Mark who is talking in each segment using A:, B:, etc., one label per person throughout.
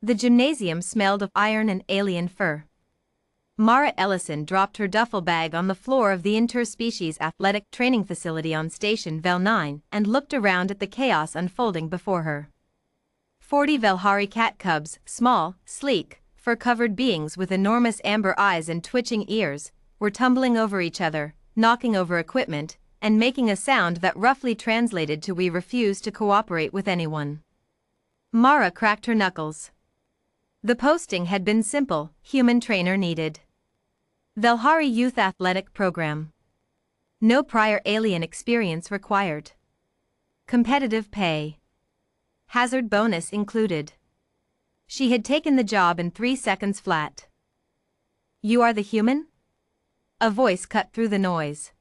A: The gymnasium smelled of iron and alien fur. Mara Ellison dropped her duffel bag on the floor of the interspecies athletic training facility on Station Vel 9 and looked around at the chaos unfolding before her. 40 Velhari cat cubs, small, sleek, fur-covered beings with enormous amber eyes and twitching ears, were tumbling over each other, knocking over equipment, and making a sound that roughly translated to "We refuse to cooperate with anyone." Mara cracked her knuckles. The posting had been simple: human trainer needed. Velhari Youth Athletic Program. No prior alien experience required. Competitive pay. Hazard bonus included. She had taken the job in 3 seconds flat. "You are the human?" A voice cut through the noise.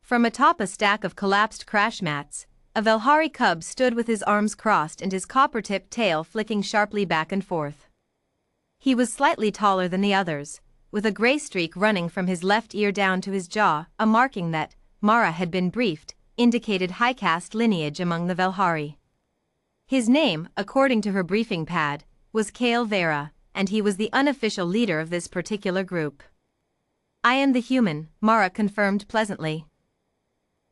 A: From atop a stack of collapsed crash mats, a Velhari cub stood with his arms crossed and his copper-tipped tail flicking sharply back and forth. He was slightly taller than the others, with a gray streak running from his left ear down to his jaw, a marking that, Mara had been briefed, indicated high caste lineage among the Velhari. His name, according to her briefing pad, was Kale Vera, and he was the unofficial leader of this particular group. "I am the human," Mara confirmed pleasantly.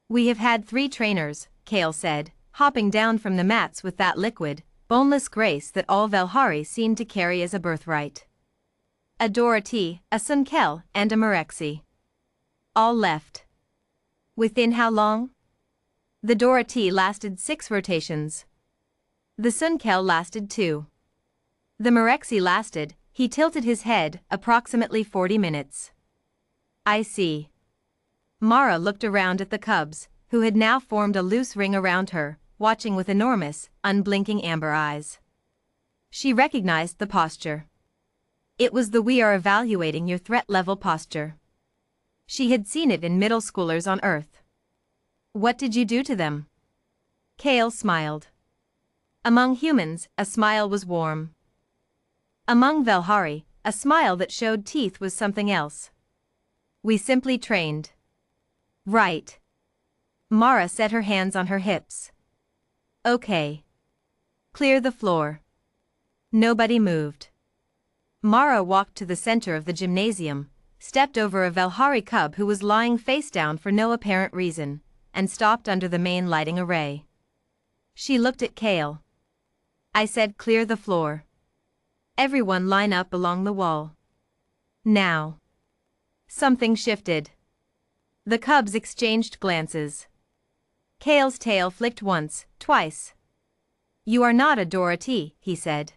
A: "We have had 3 trainers," Kale said, hopping down from the mats with that liquid, boneless grace that all Velhari seemed to carry as a birthright. "A Dorati, a Sunkel, and a Marexi. All left." "Within how long?" "The Dorati lasted 6 rotations. The Sunkel lasted 2. The Marexi lasted," he tilted his head, "approximately 40 minutes. "I see." Mara looked around at the cubs, who had now formed a loose ring around her, watching with enormous, unblinking amber eyes. She recognized the posture. It was the "we are evaluating your threat level" posture. She had seen it in middle schoolers on Earth. "What did you do to them?" Kale smiled. Among humans, a smile was warm. Among Velhari, a smile that showed teeth was something else. "We simply trained." "Right." Mara set her hands on her hips. "Okay. Clear the floor." Nobody moved. Mara walked to the center of the gymnasium, stepped over a Velhari cub who was lying face down for no apparent reason, and stopped under the main lighting array. She looked at Kale. "I said clear the floor. Everyone line up along the wall. Now." Something shifted. The cubs exchanged glances. Kale's tail flicked once, twice. "You are not a Dorati," he said.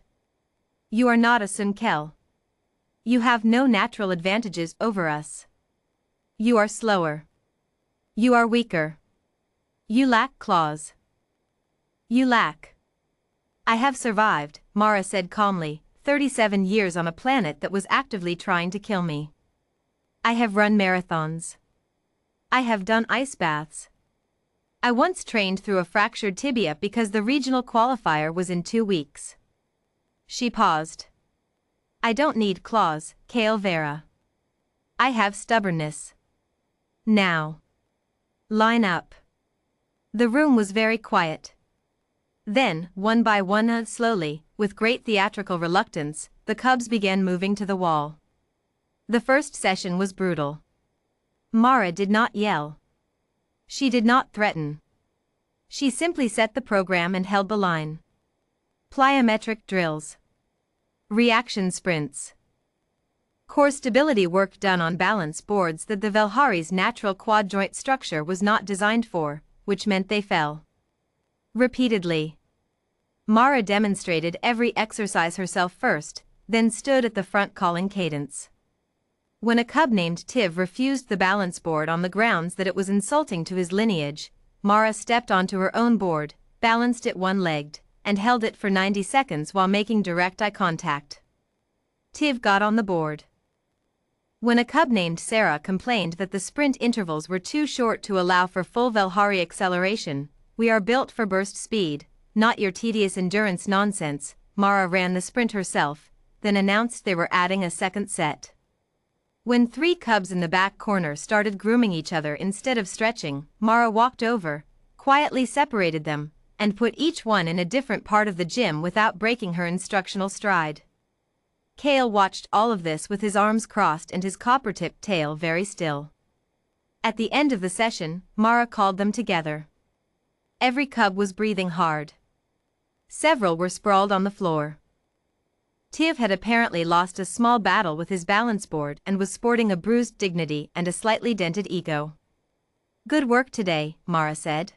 A: "You are not a Sunkel. You have no natural advantages over us. You are slower. You are weaker. You lack claws. You lack." "I have survived," Mara said calmly, 37 years on a planet that was actively trying to kill me. "I have run marathons. I have done ice baths. I once trained through a fractured tibia because the regional qualifier was in 2 weeks." She paused. "I don't need claws, Kale Vera. I have stubbornness. Now. Line up." The room was very quiet. Then, one by one, slowly, with great theatrical reluctance, the cubs began moving to the wall. The first session was brutal. Mara did not yell. She did not threaten. She simply set the program and held the line. Plyometric drills. Reaction sprints. Core stability work done on balance boards that the Velhari's natural quad joint structure was not designed for, which meant they fell. Repeatedly. Mara demonstrated every exercise herself first, then stood at the front calling cadence. When a cub named Tiv refused the balance board on the grounds that it was insulting to his lineage, Mara stepped onto her own board, balanced it one-legged, and held it for 90 seconds while making direct eye contact. Tiv got on the board. When a cub named Sarah complained that the sprint intervals were too short to allow for full Velhari acceleration, "We are built for burst speed, not your tedious endurance nonsense," Mara ran the sprint herself, then announced they were adding a second set. When 3 cubs in the back corner started grooming each other instead of stretching, Mara walked over, quietly separated them, and put each one in a different part of the gym without breaking her instructional stride. Kale watched all of this with his arms crossed and his copper-tipped tail very still. At the end of the session, Mara called them together. Every cub was breathing hard. Several were sprawled on the floor. Tiv had apparently lost a small battle with his balance board and was sporting a bruised dignity and a slightly dented ego. "Good work today," Mara said.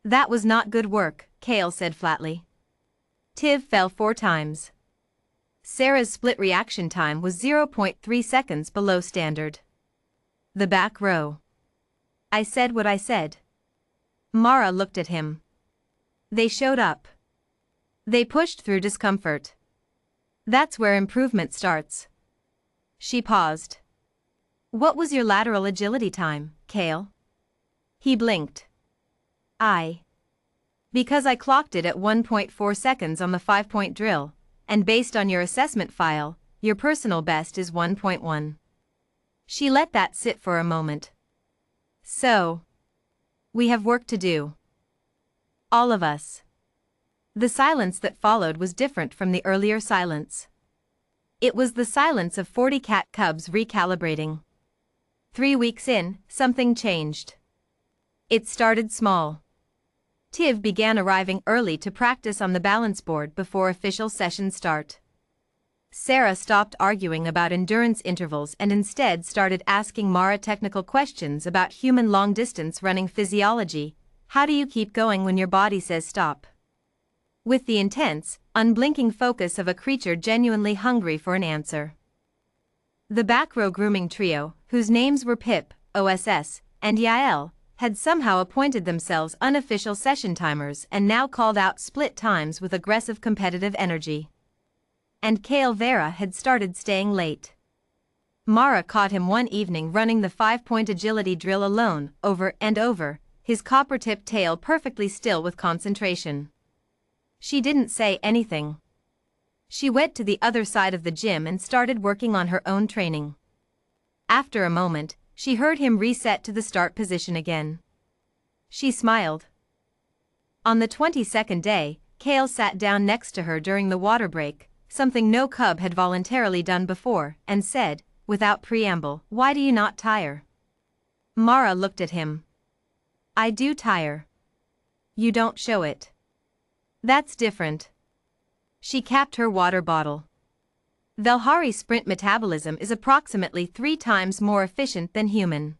A: "That was not good work," Kale said flatly. Tiv fell 4 times. Sarah's split reaction time was 0.3 seconds below standard. The back row. "I said what I said." Mara looked at him. "They showed up. They pushed through discomfort. That's where improvement starts." She paused. "What was your lateral agility time, Kale?" He blinked. Because I clocked it at 1.4 seconds on the 5-point drill, and based on your assessment file, your personal best is 1.1. She let that sit for a moment. "So, we have work to do. All of us." The silence that followed was different from the earlier silence. It was the silence of 40 cat cubs recalibrating. 3 weeks in, something changed. It started small. Tiv began arriving early to practice on the balance board before official session start. Sarah stopped arguing about endurance intervals and instead started asking Mara technical questions about human long-distance running physiology. How do you keep going when your body says stop? With the intense, unblinking focus of a creature genuinely hungry for an answer. The back row grooming trio, whose names were Pip, OSS, and Yael, had somehow appointed themselves unofficial session timers and now called out split times with aggressive competitive energy. And Kale Vera had started staying late. Mara caught him one evening running the 5-point agility drill alone, over and over, his copper-tipped tail perfectly still with concentration. She didn't say anything. She went to the other side of the gym and started working on her own training. After a moment, she heard him reset to the start position again. She smiled. On the 22nd day, Kale sat down next to her during the water break, something no cub had voluntarily done before, and said, without preamble, "Why do you not tire?" Mara looked at him. "I do tire. You don't show it. That's different." She capped her water bottle. Velhari sprint metabolism is approximately 3 times more efficient than human.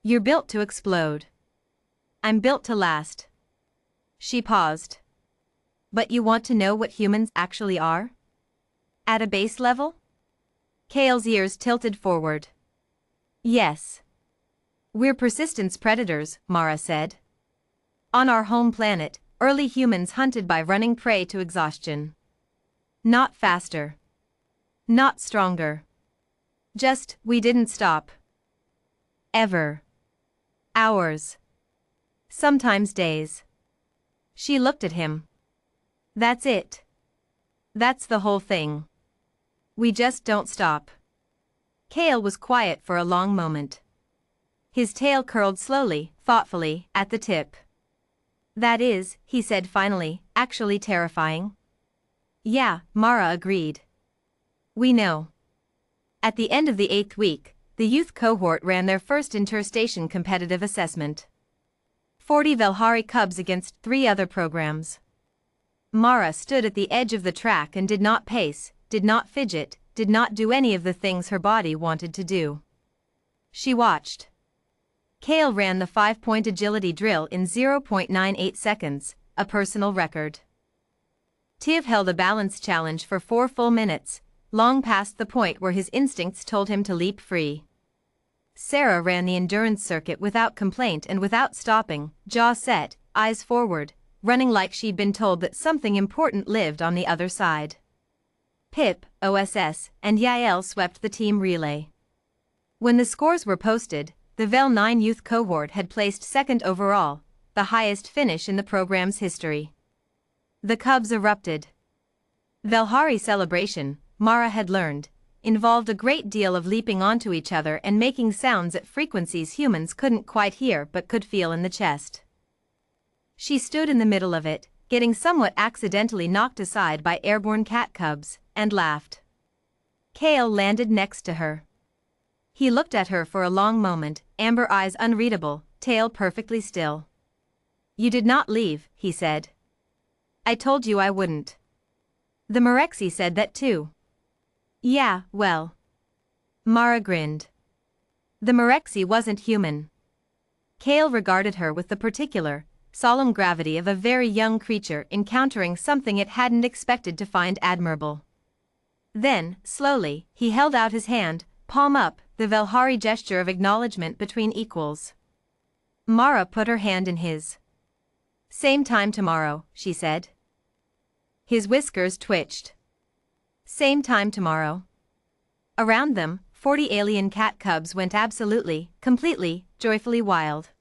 A: You're built to explode. I'm built to last. She paused. But you want to know what humans actually are? At a base level? Kale's ears tilted forward. Yes. We're persistence predators, Mara said. On our home planet, early humans hunted by running prey to exhaustion. Not faster. Not stronger. Just, we didn't stop. Ever. Hours. Sometimes days. She looked at him. That's it. That's the whole thing. We just don't stop. Kale was quiet for a long moment. His tail curled slowly, thoughtfully, at the tip. That is, he said finally, actually terrifying. Yeah, Mara agreed. We know. At the end of the 8th week, the youth cohort ran their first interstation competitive assessment. 40 Velhari cubs against 3 other programs. Mara stood at the edge of the track and did not pace, did not fidget, did not do any of the things her body wanted to do. She watched. Kale ran the 5-point agility drill in 0.98 seconds, a personal record. Tiv held a balance challenge for 4 full minutes, long past the point where his instincts told him to leap free. Sarah ran the endurance circuit without complaint and without stopping, jaw set, eyes forward, running like she'd been told that something important lived on the other side. Pip, OSS, and Yael swept the team relay. When the scores were posted, the Vel 9 youth cohort had placed 2nd overall, the highest finish in the program's history. The cubs erupted. Velhari celebration, Mara had learned, involved a great deal of leaping onto each other and making sounds at frequencies humans couldn't quite hear but could feel in the chest. She stood in the middle of it, getting somewhat accidentally knocked aside by airborne cat cubs, and laughed. Kale landed next to her. He looked at her for a long moment, amber eyes unreadable, tail perfectly still. "You did not leave," he said. "I told you I wouldn't." The Marexi said that too. "Yeah, well." Mara grinned. The Marexi wasn't human. Kale regarded her with the particular, solemn gravity of a very young creature encountering something it hadn't expected to find admirable. Then, slowly, he held out his hand, palm up, the Velhari gesture of acknowledgement between equals. Mara put her hand in his. "Same time tomorrow," she said. His whiskers twitched. "Same time tomorrow." Around them, 40 alien cat cubs went absolutely, completely, joyfully wild.